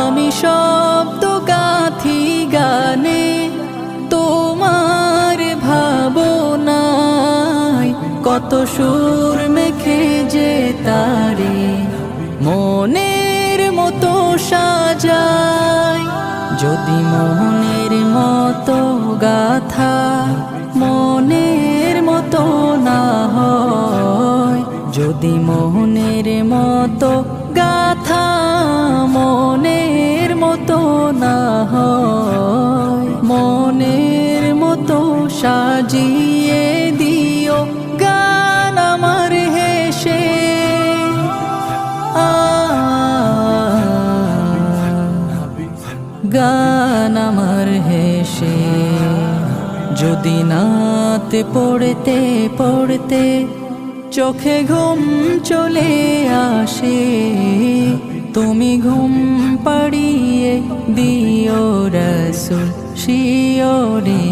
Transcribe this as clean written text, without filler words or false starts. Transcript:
আমি শব্দ গাথি গানে তোমার ভাবনায়, কত সুর মেখে যে তারে মনের মতো সাজাই। যদি মনের মতো গাথা মনের মতো না হয়, যদি মনের মতো গাথা মনের মতো না হয়, মনের মতো সাজিয়ে দিও গান আমার হেসে। গান আমার হেসে। যদি নাতে পড়তে পড়তে চোখে ঘুম চলে আসে, তুমি ঘুম পাড়িয়ে দিও রাসূল শিয়রে।